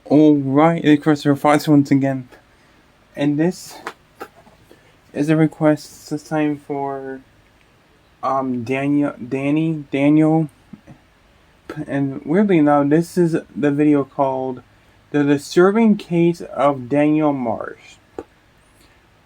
Alright, it's Christopher Fox once again. And this is a request this time for Daniel. And weirdly enough, this is the video called The Disturbing Case of Daniel Marsh.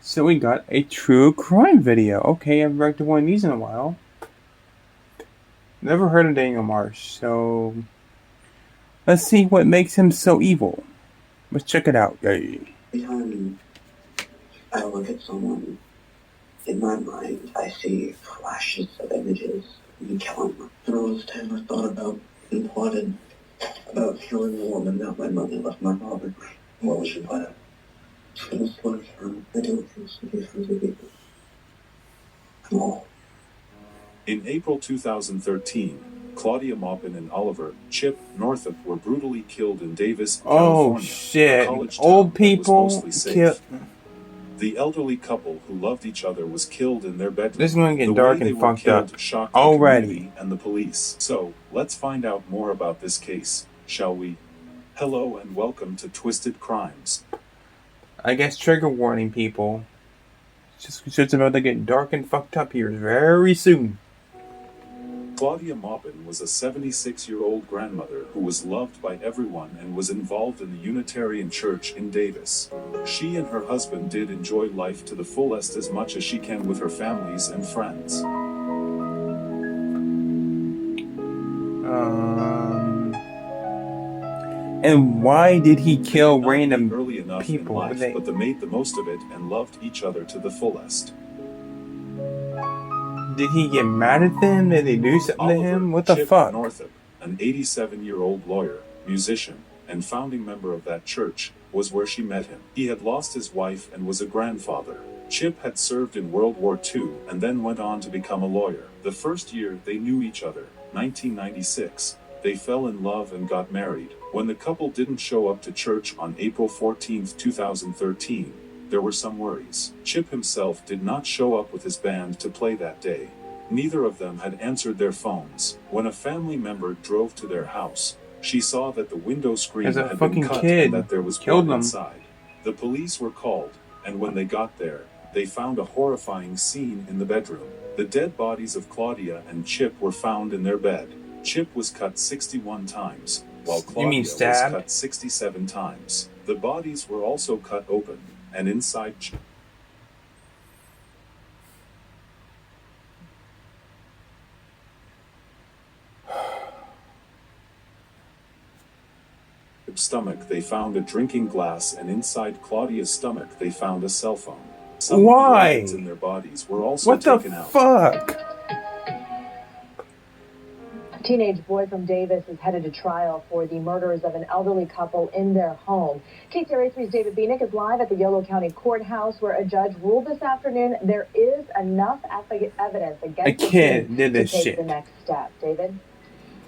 So we got a true crime video. Okay, I've reacted to one of these in a while. Never heard of Daniel Marsh, so let's see what makes him so evil. Let's check it out. Yay. Every time I look at someone, in my mind, I see flashes of images of me killing them. And all this time I thought about and plotted about killing a woman that my mother left my father. What was your plan? It was one term. I don't think so different to people. Come on. In April 2013, Claudia Maupin and Oliver "Chip" Northup were brutally killed in Davis, California. Oh shit! A college town Old that people was mostly safe. kill. The elderly couple who loved each other was killed in their bedroom. This is gonna get The dark way and they were fucked killed up shocked the already. community and the police. So, let's find out more about this case, shall we? Hello and welcome to Twisted Crimes. I guess trigger warning, people. It's about to get dark and fucked up here very soon. Claudia Maupin was a 76-year-old grandmother who was loved by everyone and was involved in the Unitarian Church in Davis. She and her husband did enjoy life to the fullest as much as she can with her families and friends. And why did he kill random early enough people? in life, but they made the most of it and loved each other to the fullest. Did he get mad at them? Did they do something to him? What the Chip fuck? Northup, an 87-year-old lawyer, musician, and founding member of that church, was where she met him. He had lost his wife and was a grandfather. Chip had served in World War II and then went on to become a lawyer. The first year they knew each other, 1996, they fell in love and got married. When the couple didn't show up to church on April 14, 2013, there were some worries. Chip himself did not show up with his band to play that day. Neither of them had answered their phones. When a family member drove to their house, she saw that the window screen had been cut and that there was blood inside. The police were called, and when they got there, they found a horrifying scene in the bedroom. The dead bodies of Claudia and Chip were found in their bed. Chip was cut 61 times, while Claudia was cut 67 times. The bodies were also cut open, and inside Chip's stomach they found a drinking glass, and inside Claudia's stomach they found a cell phone. Some organs in their bodies were also taken out. What the fuck? A teenage boy from Davis is headed to trial for the murders of an elderly couple in their home. KTRA 3's David Bienick is live at the Yolo County Courthouse, where a judge ruled this afternoon there is enough evidence against the kid to take the next step. David?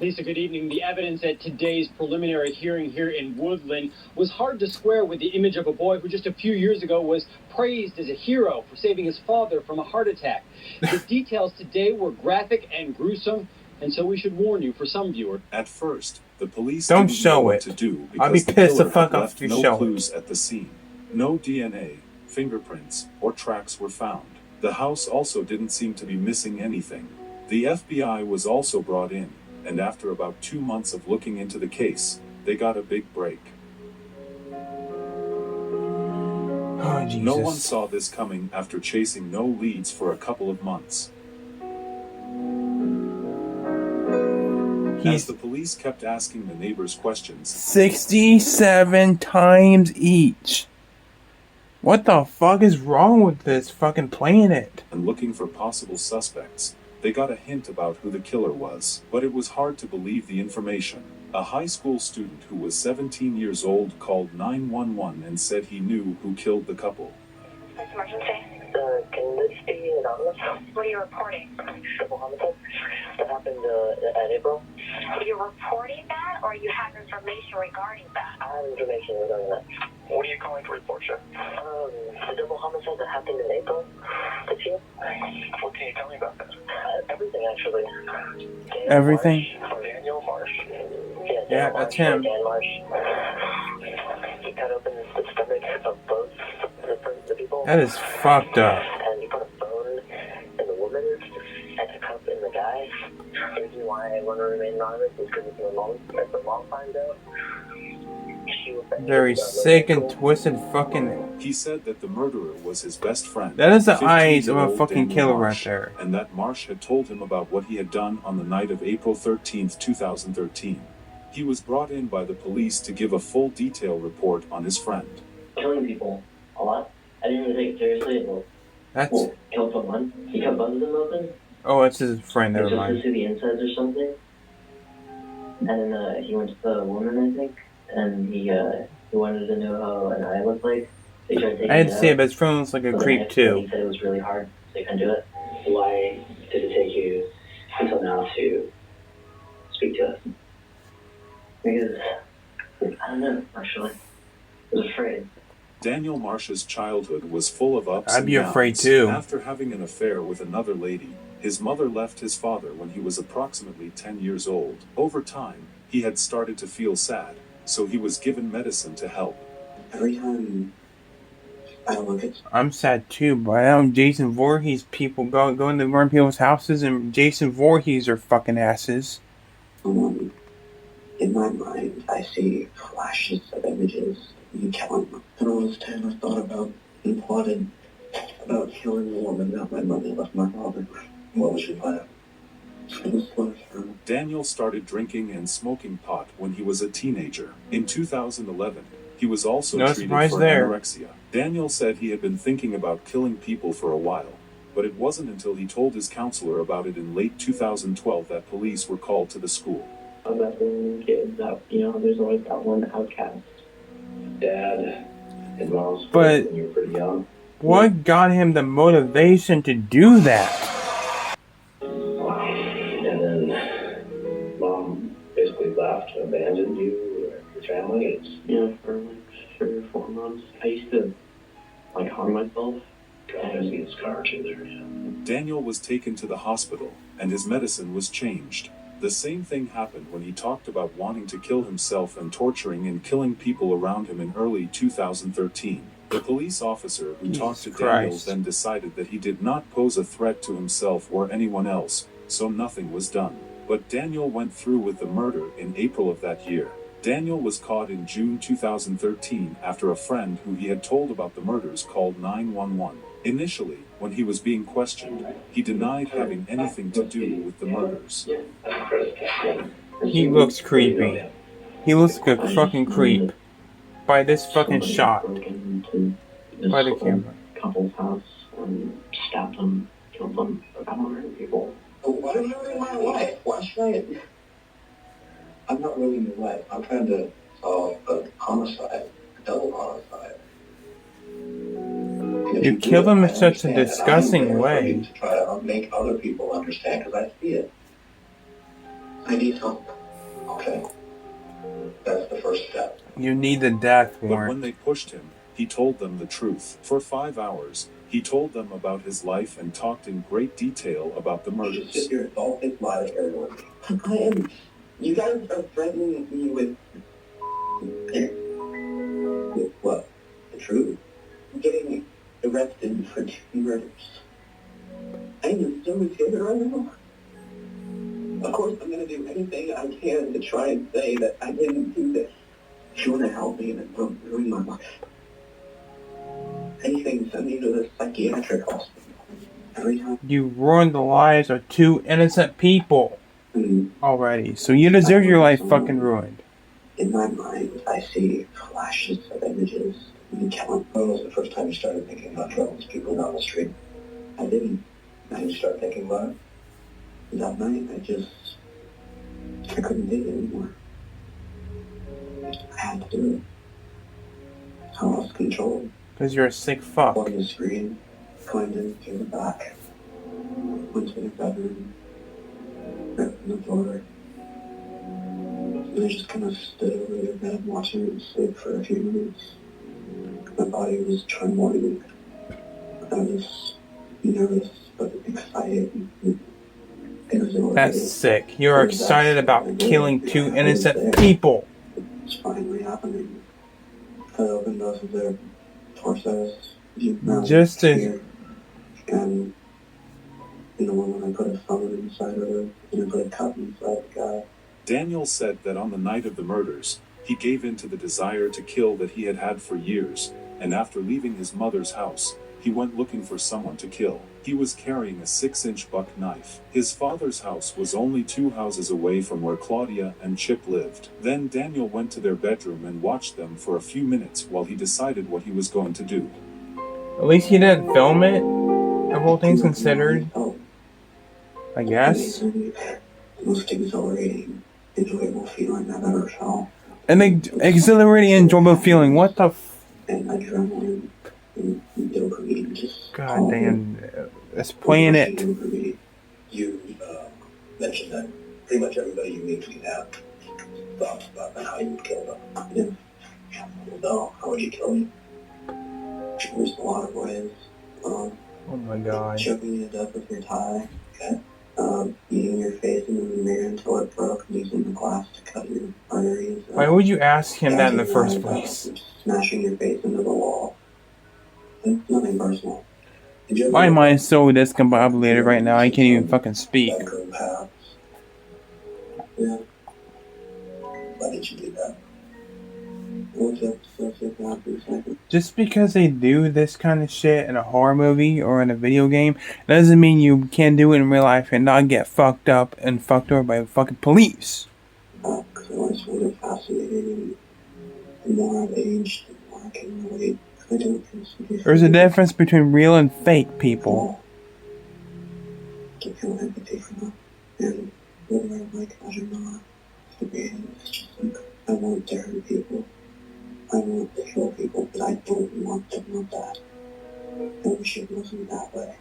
Lisa, good evening. The evidence at today's preliminary hearing here in Woodland was hard to square with the image of a boy who just a few years ago was praised as a hero for saving his father from a heart attack. The details today were graphic and gruesome, and so we should warn you for some viewers. At first, the police don't didn't show know what it. to do because I'll be pissed the fuck off if you show no clues at the scene. No DNA, fingerprints, or tracks were found. The house also didn't seem to be missing anything. The FBI was also brought in, and after about 2 months of looking into the case, they got a big break. Oh, Jesus. No one saw this coming after chasing no leads for a couple of months. As the police kept asking the neighbors questions, 67 times each. What the fuck is wrong with this fucking planet? And looking for possible suspects, they got a hint about who the killer was, but it was hard to believe the information. A high school student who was 17 years old called 911 and said he knew who killed the couple. Emergency. Can this be anonymous? What are you reporting? Triple homicide that happened at April. Are you reporting that, or you have information regarding that? I have information regarding that. What are you calling to report, sir? The double homicide that happened in April this year. What can you tell me about that? Everything, actually. Everything? Daniel Marsh. Yeah, that's him. Dan Marsh. he cut open the stomach of both the people. That is fucked up. And he put a bone in the woman and a cup in the guy. The reason why I want to remain anonymous is because if the mom finds out, she will... Very sick and twisted fucking... He said that the murderer was his best friend. That is the eyes of a 15-year-old fucking Daniel killer right Marsh, there. And that Marsh had told him about what he had done on the night of April 13th, 2013. He was brought in by the police to give a full detail report on his friend. Killing people a lot. I didn't even take it seriously. That's... Well, killed someone. He cut both of them open. Oh, it's his friend, never Just to mind. see the insides or something. And then he went to the woman, I think, and he wanted to know how an eye looked like. So he tried taking I had it to see it, out. but his friend looks like a So creep then He too. said it was really hard, so he couldn't do it. Why did it take you until now to speak to us? Because, I don't know, actually. I was afraid. Daniel Marsh's childhood was full of ups I'd be and downs. afraid too. After having an affair with another lady, his mother left his father when he was approximately 10 years old. Over time, he had started to feel sad, so he was given medicine to help. Every time I look at I'm sad too, but I know Jason Voorhees people go into run people's houses, and Jason Voorhees are fucking asses. someone, in my mind, I see flashes of images of you killing them. And all this time I thought about and plotted about killing the woman that my mother left my father. What was your plan? It was for him. Daniel started drinking and smoking pot when he was a teenager. In 2011, he was also No treated surprise for there. anorexia. Daniel said he had been thinking about killing people for a while, but it wasn't until he told his counselor about it in late 2012 that police were called to the school. About the kids that, there's always that one outcast. Dad and mom's But- when you were pretty young. What got him the motivation to do that? And then mom basically left and abandoned you or your family. It's, for like 3 or 4 months. I used to, harm myself. I see a scar too there, yeah. Daniel was taken to the hospital, and his medicine was changed. The same thing happened when he talked about wanting to kill himself and torturing and killing people around him in early 2013. The police officer who talked to Jesus Daniel Christ. then decided that he did not pose a threat to himself or anyone else, so nothing was done. But Daniel went through with the murder in April of that year. Daniel was caught in June 2013 after a friend who he had told about the murders called 911. Initially, when he was being questioned, he denied having anything to do with the murders. He looks creepy. He looks like a fucking creep. By this fucking shot. By the camera. Couple's house and stabbed them, killed them, about 100 people. Why are you ruining my life? Why should I? I'm not ruining your life. I'm trying to solve a homicide, a double homicide. You kill them in such a disgusting way. To try to make other people understand, because I see it. I need help. Okay. That's the first step. You need the death But when warrant. they pushed him, he told them the truth. For 5 hours, he told them about his life and talked in great detail about the You just sit murders. here and all think lies to everyone. I am. You guys are threatening me with what? The truth. Getting arrested for 2 murders. I am so scared right now. Of course, I'm going to do anything I can to try and say that I didn't do this. If you want to help me and don't ruin my life, anything, send me to the psychiatric hospital. Every time. You ruined the lives of 2 innocent people already. So you deserve your life fucking ruined. In my mind, I see flashes of images of you killing. When was the first time you started thinking about killing people down the street? I didn't. I didn't start thinking about it. That night, I couldn't do it anymore. I had to do it. I lost control. Because you're a sick fuck. On the screen, climbed in through the back, went to the bedroom, opened the door, and I just kind of stood over the bed watching it sleep for a few minutes. My body was trembling. I was nervous but excited. That's sick. You're excited about killing 2 innocent people. It's finally happening. cut open both of their torsos. Just as here, and in the one when I put a phone inside of her, and I put a cup inside the guy. Daniel said that on the night of the murders, he gave in to the desire to kill that he had had for years, and after leaving his mother's house, he went looking for someone to kill. He was carrying a 6-inch buck knife. His father's house was only 2 houses away from where Claudia and Chip lived. Then Daniel went to their bedroom and watched them for a few minutes while he decided what he was going to do. at least he didn't film it, of all things considered. I guess. Most exhilarating, enjoyable feeling I've ever felt. An exhilarating, enjoyable feeling. What the And adrenaline and dopamine just... God damn. It's playing it. You mentioned that pretty much everybody you meet can have thoughts about how you would kill them. Well, how would you kill me? There's a lot of ways. Oh my god. Choking you to death with your tie. Okay. Eating your face into the mirror until it broke, using the glass to cut your arteries. Why would you ask him that in the first place? Smashing your face into the wall. It's nothing personal. My mind's so discombobulated right now, I can't even fucking speak. Yeah. Why did you do that? Just because they do this kind of shit in a horror movie or in a video game doesn't mean you can't do it in real life and not get fucked up and fucked over by fucking police. Because I always find it fascinating, and the more I've aged, the more I can relate. I don't consider... There's a difference between real and fake people. I can feel empathy for them, and whether I like that or not, the reality is just like, I want to hurt people. I want to kill people, but I don't want them like that. I wish it wasn't that way.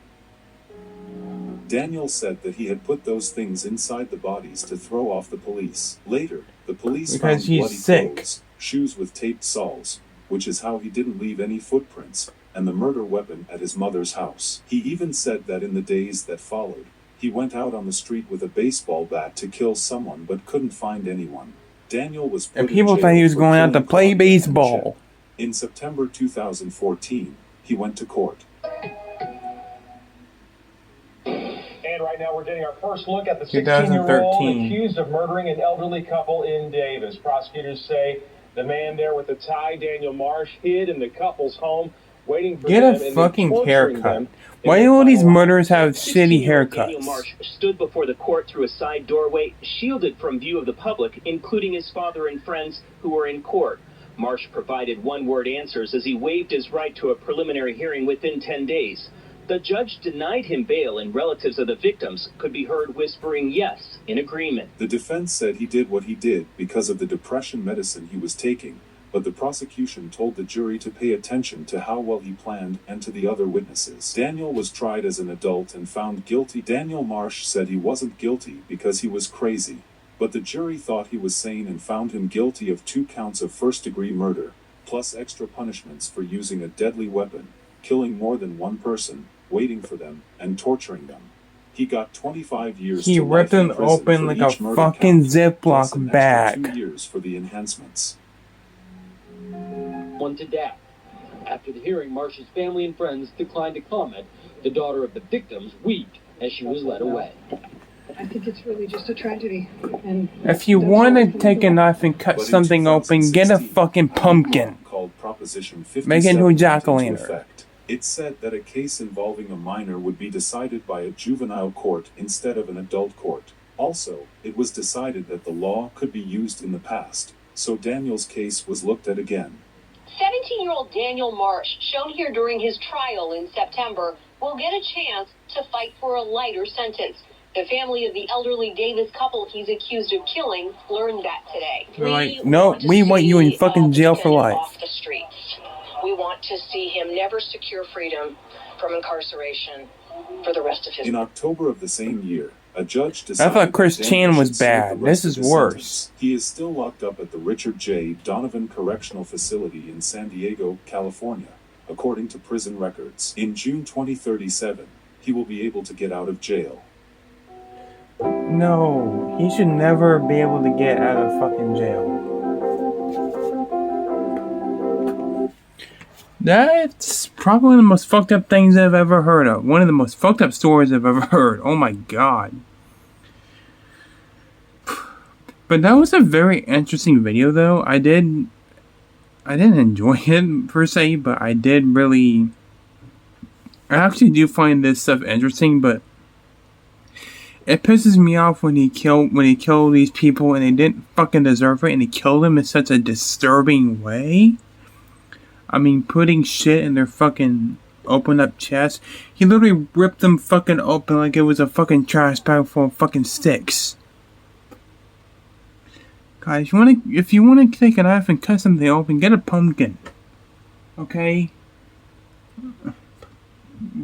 Daniel said that he had put those things inside the bodies to throw off the police. Later, the police found bloody clothes, shoes with taped soles, which is how he didn't leave any footprints, and the murder weapon at his mother's house. He even said that in the days that followed, he went out on the street with a baseball bat to kill someone but couldn't find anyone. Daniel was put and people thought he was going out to play baseball. In September 2014, he went to court. And right now we're getting our first look at the 16-year-old accused of murdering an elderly couple in Davis. Prosecutors say the man there with the tie, Daniel Marsh, hid in the couple's home, waiting for them. Get a fucking haircut. Why do all these murderers have shitty haircuts? Daniel Marsh stood before the court through a side doorway, shielded from view of the public, including his father and friends who were in court. Marsh provided one-word answers as he waived his right to a preliminary hearing within 10 days. The judge denied him bail, and relatives of the victims could be heard whispering yes in agreement. The defense said he did what he did because of the depression medicine he was taking, but the prosecution told the jury to pay attention to how well he planned and to the other witnesses. Daniel was tried as an adult and found guilty. Daniel Marsh said he wasn't guilty because he was crazy, but the jury thought he was sane and found him guilty of 2 counts of first-degree murder, plus extra punishments for using a deadly weapon, killing more than one person, waiting for them, and torturing them. He got 25 years he to ripped life in them prison open for like each a murder fucking count, plus Ziploc an extra bag. 2 years for the enhancements. One to death. After the hearing, Marsh's family and friends declined to comment. The daughter of the victims wept as she was led away. I think it's really just a tragedy. And if you want to take a knife and cut something open, get a fucking pumpkin. Called Proposition 57 Make it into a jack-o'-lantern. It said that a case involving a minor would be decided by a juvenile court instead of an adult court. Also, it was decided that the law could be used in the past, so Daniel's case was looked at again. 17-year-old Daniel Marsh, shown here during his trial in September, will get a chance to fight for a lighter sentence. The family of the elderly Davis couple he's accused of killing learned that today. They're like, no, we want you in fucking jail for life. Off the streets. We want to see him never secure freedom from incarceration for the rest of his life. In October of the same year, a judge decided I thought Chris that Chan Daniel was should serve bad. the rest This is of his worse. sentence. He is still locked up at the Richard J. Donovan Correctional Facility in San Diego, California, according to prison records. In June 2037, he will be able to get out of jail. No, he should never be able to get out of fucking jail. That's probably one of the most fucked up things I've ever heard of. One of the most fucked up stories I've ever heard. Oh my god. But that was a very interesting video, though. I didn't enjoy it per se, but I actually do find this stuff interesting, but it pisses me off when he killed these people and they didn't fucking deserve it, and he killed them in such a disturbing way. I mean, putting shit in their fucking open up chest. He literally ripped them fucking open like it was a fucking trash bag full of fucking sticks. Guys, if you wanna take a knife and cut something open, get a pumpkin. Okay?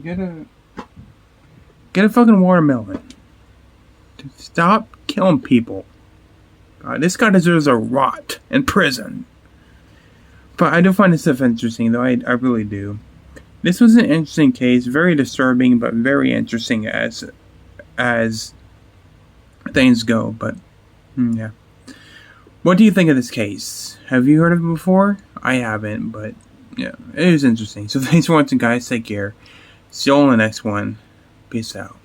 Get a fucking watermelon. Stop killing people. God, this guy deserves a rot in prison. But I do find this stuff interesting, though. I really do. This was an interesting case, very disturbing, but very interesting as things go. But yeah. What do you think of this case? Have you heard of it before? I haven't, but yeah, it is interesting. So thanks for watching, guys. Take care. See you all in the next one. Peace out.